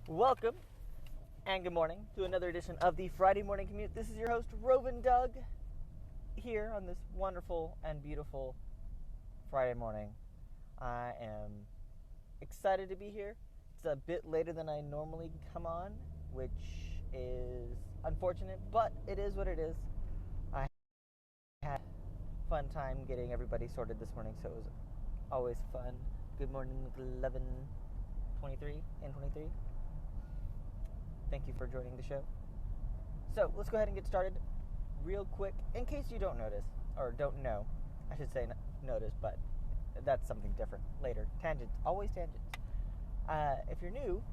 Welcome and good morning to another edition of the Friday Morning Commute. This is your host, Rovin Doug, here on this wonderful and beautiful Friday morning. I am excited to be here. It's a bit later than I normally come on, which is unfortunate, but it is what it is. I had a fun time getting everybody sorted this morning, so it was always fun. Good morning, 11:23 and 23. Thank you for joining the show. So let's go ahead and get started real quick. In case you don't notice, or don't know, I should say notice, but that's something different later. Tangents, always tangents. If you're new,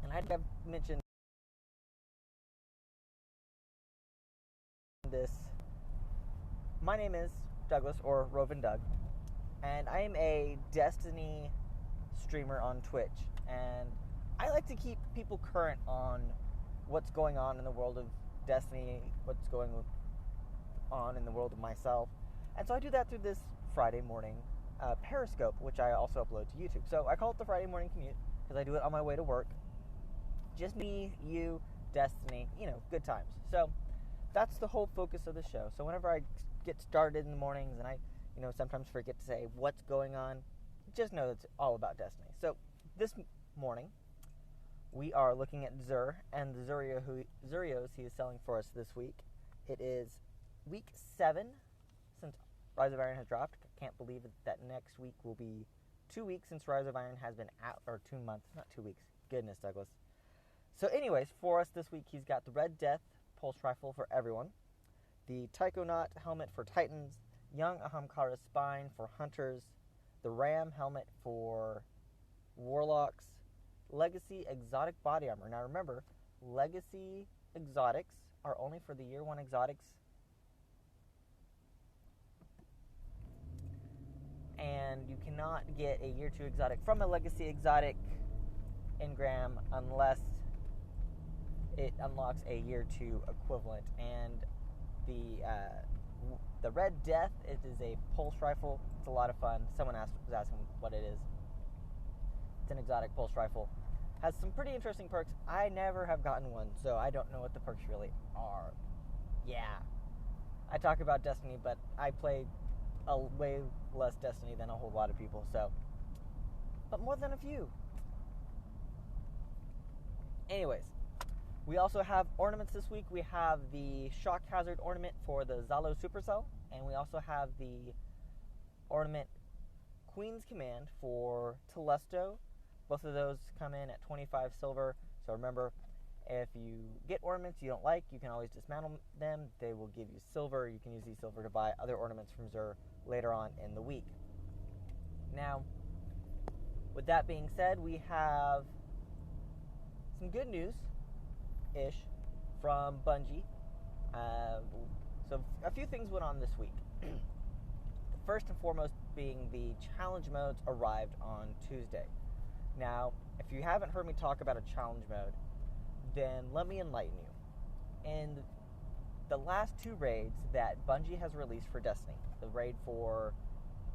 and I have mentioned this, my name is Douglas, or Rovin Doug, and I am a Destiny streamer on Twitch, and I like to keep people current on what's going on in the world of Destiny, what's going on in the world of myself. And so I do that through this Friday morning Periscope, which I also upload to YouTube. So I call it the Friday Morning Commute because I do it on my way to work. Just me, you, Destiny, good times. So that's the whole focus of the show. So whenever I get started in the mornings and I, sometimes forget to say what's going on, just know it's all about Destiny. So this morning, we are looking at Xur and the Xurios he is selling for us this week. It is week 7 since Rise of Iron has dropped. Can't believe that next week will be 2 weeks since Rise of Iron has been out, or 2 months, not 2 weeks. Goodness, Douglas. So anyways, for us this week, he's got the Red Death pulse rifle for everyone, the Taikonaut helmet for Titans, Young Ahamkara spine for Hunters, the Ram helmet for Warlocks, Legacy exotic body armor. Now remember, Legacy exotics are only for the Year 1 exotics. And you cannot get a Year 2 exotic from a Legacy exotic engram unless it unlocks a Year 2 equivalent. And the Red Death, it is a pulse rifle. It's a lot of fun. Someone was asking what it is. It's an exotic pulse rifle. Has some pretty interesting perks. I never have gotten one, so I don't know what the perks really are. Yeah. I talk about Destiny, but I play a way less Destiny than a whole lot of people, so. But more than a few. Anyways, we also have ornaments this week. We have the Shock Hazard ornament for the Zalo Supercell, and we also have the ornament Queen's Command for Telesto. Both of those come in at 25 silver. So remember, if you get ornaments you don't like, you can always dismantle them. They will give you silver. You can use these silver to buy other ornaments from Xur later on in the week. Now, with that being said, we have some good news-ish from Bungie. So a few things went on this week. The first and foremost being the challenge modes arrived on Tuesday. Now, if you haven't heard me talk about a challenge mode, then let me enlighten you. In the last 2 raids that Bungie has released for Destiny, the raid for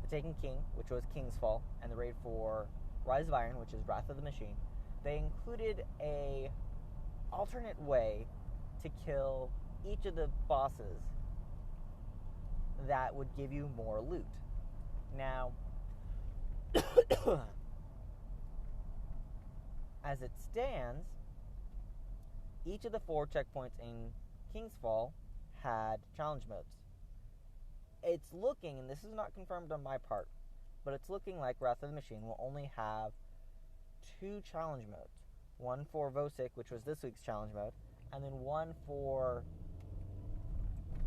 the Taken King, which was King's Fall, and the raid for Rise of Iron, which is Wrath of the Machine, they included a alternate way to kill each of the bosses that would give you more loot. Now, as it stands, each of the 4 checkpoints in King's Fall had challenge modes. It's looking, and this is not confirmed on my part, but it's looking like Wrath of the Machine will only have 2 challenge modes. One for Vosik, which was this week's challenge mode, and then one for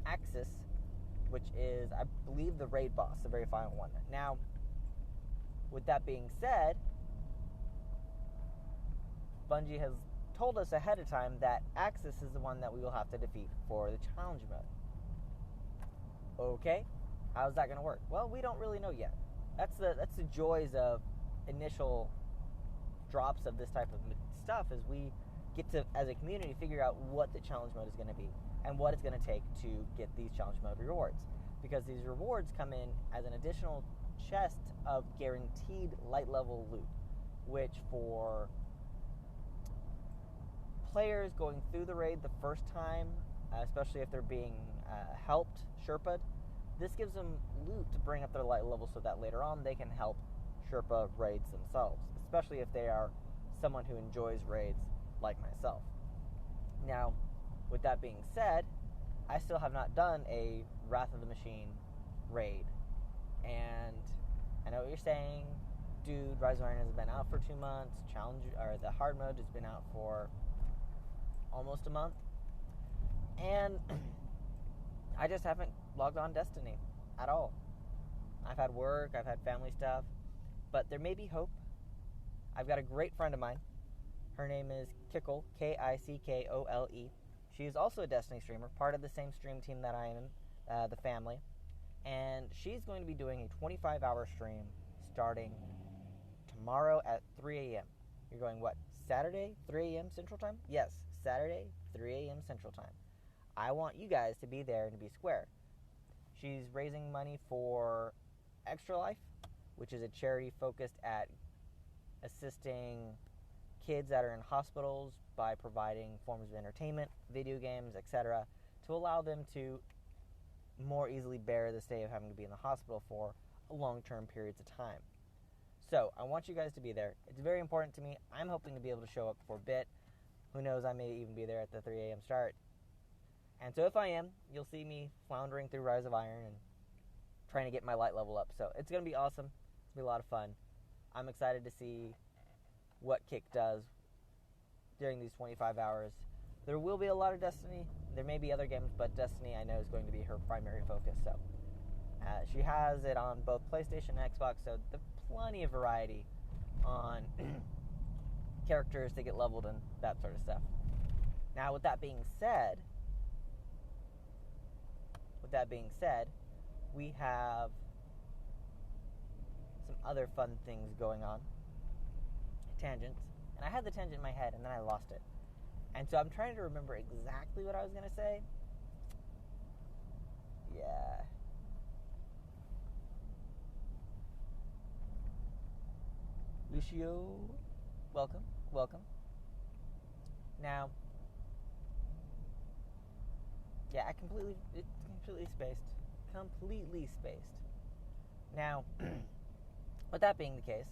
Axis, which is, I believe, the raid boss, the very final one. Now, with that being said, Bungie has told us ahead of time that Axis is the one that we will have to defeat for the challenge mode. Okay, how's that going to work? Well, we don't really know yet. That's the joys of initial drops of this type of stuff, is we get to, as a community, figure out what the challenge mode is going to be and what it's going to take to get these challenge mode rewards. Because these rewards come in as an additional chest of guaranteed light level loot, which for players going through the raid the first time, especially if they're being helped, Sherpa'd, this gives them loot to bring up their light level so that later on they can help Sherpa raids themselves, especially if they are someone who enjoys raids like myself. Now, with that being said, I still have not done a Wrath of the Machine raid. And I know what you're saying. Dude, Rise of Iron has been out for 2 months. The hard mode has been out for almost a month. And I just haven't logged on Destiny at all. I've had work, I've had family stuff, but there may be hope. I've got a great friend of mine. Her name is Kickle, Kickole. She is also a Destiny streamer, part of the same stream team that I am, the family. And she's going to be doing a 25-hour stream starting tomorrow at 3 a.m. You're going, what, Saturday, 3 a.m. Central Time? Yes, Saturday, 3 a.m. Central Time. I want you guys to be there and to be square. She's raising money for Extra Life, which is a charity focused at assisting kids that are in hospitals by providing forms of entertainment, video games, etc., to allow them to more easily bear the state of having to be in the hospital for long-term periods of time. So, I want you guys to be there. It's very important to me. I'm hoping to be able to show up for a bit. Who knows, I may even be there at the 3 a.m. start. And so if I am, you'll see me floundering through Rise of Iron and trying to get my light level up. So it's going to be awesome. It's going to be a lot of fun. I'm excited to see what Kick does during these 25 hours. There will be a lot of Destiny. There may be other games, but Destiny I know is going to be her primary focus. So she has it on both PlayStation and Xbox, so there's plenty of variety on characters to get leveled and that sort of stuff. Now, with that being said, we have some other fun things going on. Tangents. And I had the tangent in my head, and then I lost it. And so I'm trying to remember exactly what I was going to say. Yeah. Lucio, welcome. Now, yeah, it's completely spaced. Now, with that being the case,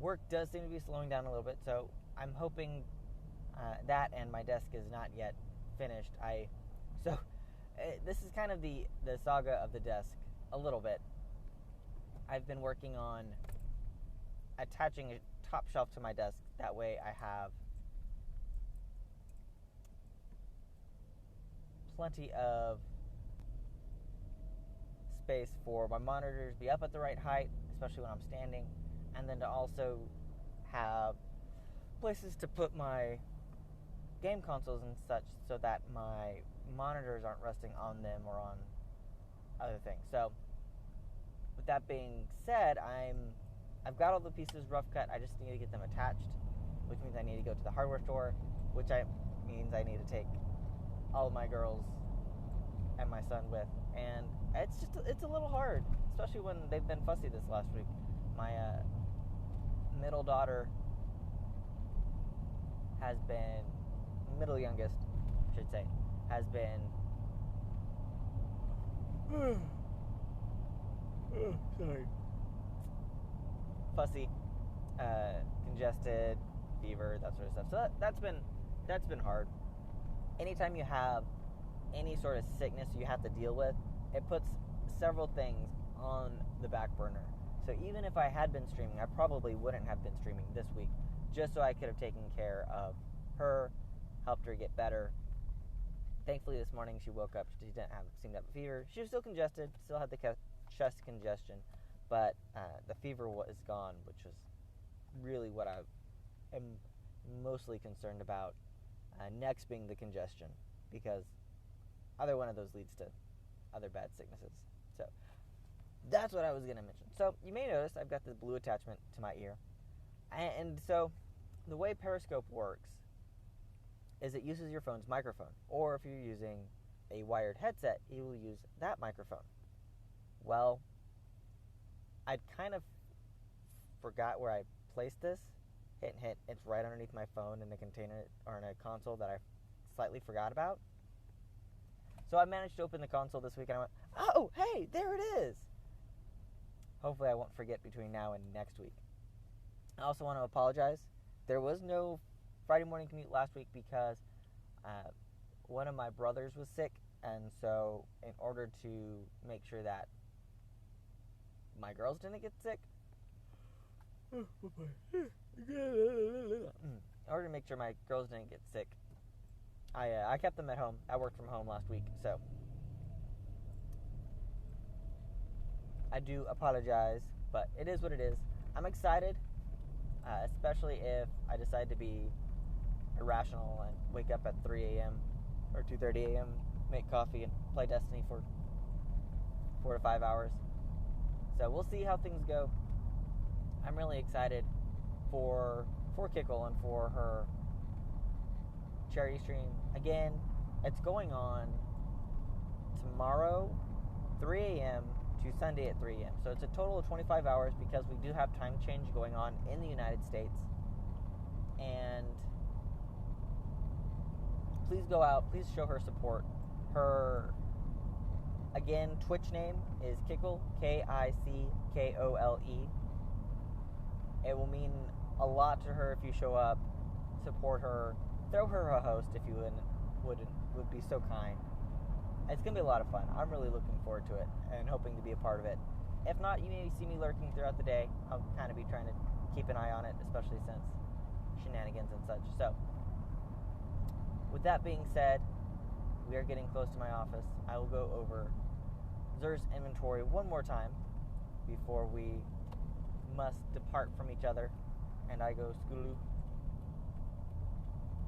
work does seem to be slowing down a little bit, so I'm hoping that and my desk is not yet finished. This is kind of the saga of the desk a little bit. I've been working on attaching a top shelf to my desk. That way I have plenty of space for my monitors to be up at the right height, especially when I'm standing, and then to also have places to put my game consoles and such so that my monitors aren't resting on them or on other things. So, with that being said, I've got all the pieces rough cut. I just need to get them attached, which means I need to go to the hardware store, which means I need to take all of my girls and my son with. And it's a little hard, especially when they've been fussy this last week. My middle daughter has been, middle youngest, I should say, has been fussy, congested, fever, that sort of stuff. So that's been hard. Anytime you have any sort of sickness you have to deal with, it puts several things on the back burner. So even if I had been streaming, I probably wouldn't have been streaming this week, just so I could have taken care of her, helped her get better. Thankfully this morning she woke up, she didn't seem to have a fever. She was still congested, still had the chest congestion, but the fever was gone, which was really what I am mostly concerned about. Next being the congestion, because either one of those leads to other bad sicknesses. So that's what I was going to mention. So you may notice I've got this blue attachment to my ear. And so the way Periscope works is it uses your phone's microphone. Or if you're using a wired headset, it will use that microphone. Well, I'd kind of forgot where I placed this. hit and hit. It's right underneath my phone in a container or in a console that I slightly forgot about. So I managed to open the console this week and I went, oh, hey, there it is. Hopefully I won't forget between now and next week. I also want to apologize. There was no Friday morning commute last week because one of my brothers was sick, and so in order to make sure that my girls didn't get sick, in order to make sure my girls didn't get sick, I kept them at home. I worked from home last week, so I do apologize, but it is what it is. I'm excited, especially if I decide to be irrational and wake up at 3 a.m. or 2:30 a.m., make coffee, and play Destiny for 4 to 5 hours. So we'll see how things go. I'm really excited for Kickle and for her charity stream. Again, it's going on tomorrow, 3 a.m. to Sunday at 3 a.m. So it's a total of 25 hours because we do have time change going on in the United States. And please go out. Please show her support. Her, again, Twitch name is Kickle, Kickole. It will mean a lot to her if you show up, support her, throw her a host if you would be so kind. It's going to be a lot of fun. I'm really looking forward to it and hoping to be a part of it. If not, you may see me lurking throughout the day. I'll kind of be trying to keep an eye on it, especially since shenanigans and such. So, with that being said, we are getting close to my office. I will go over Xur's inventory one more time before we must depart from each other and I go skooloo.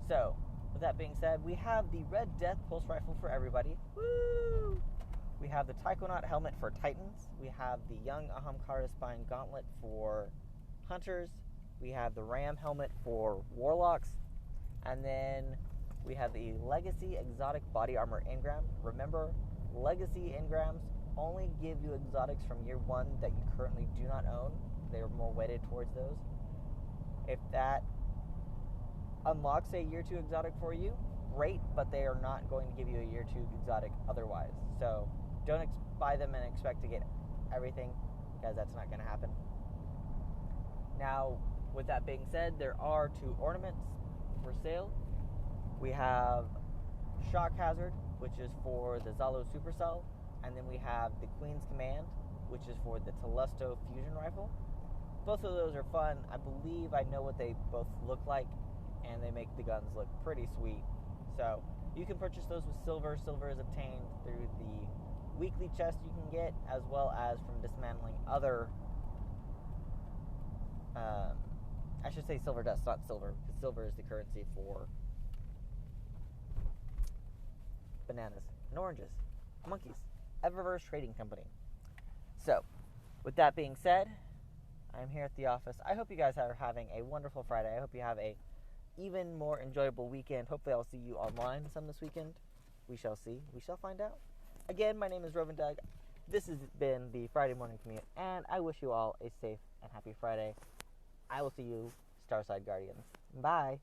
So, with that being said, we have the Red Death Pulse Rifle for everybody. Woo! We have the Taikonaut helmet for Titans. We have the Young Ahamkara Spine Gauntlet for Hunters. We have the Ram helmet for Warlocks. And then we have the Legacy Exotic Body Armor Engram. Remember, Legacy Engrams only give you exotics from year 1 that you currently do not own. They are more weighted towards those. If that unlocks a year 2 exotic for you, great, but they are not going to give you a year 2 exotic otherwise. So don't buy them and expect to get everything, because that's not going to happen. Now, with that being said, there are 2 ornaments for sale. We have Shock Hazard, which is for the Zalo Supercell, and then we have the Queen's Command, which is for the Telesto Fusion Rifle. Both of those are fun. I believe I know what they both look like, and they make the guns look pretty sweet. So you can purchase those with silver. Silver is obtained through the weekly chest you can get, as well as from dismantling other, I should say silver dust, not silver, because silver is the currency for bananas and oranges, monkeys, Eververse Trading Company. So, with that being said, I'm here at the office. I hope you guys are having a wonderful Friday. I hope you have a even more enjoyable weekend. Hopefully I'll see you online some this weekend. We shall see. We shall find out. Again, my name is Rovin Doug. This has been the Friday Morning Commute, and I wish you all a safe and happy Friday. I will see you, Starside Guardians. Bye.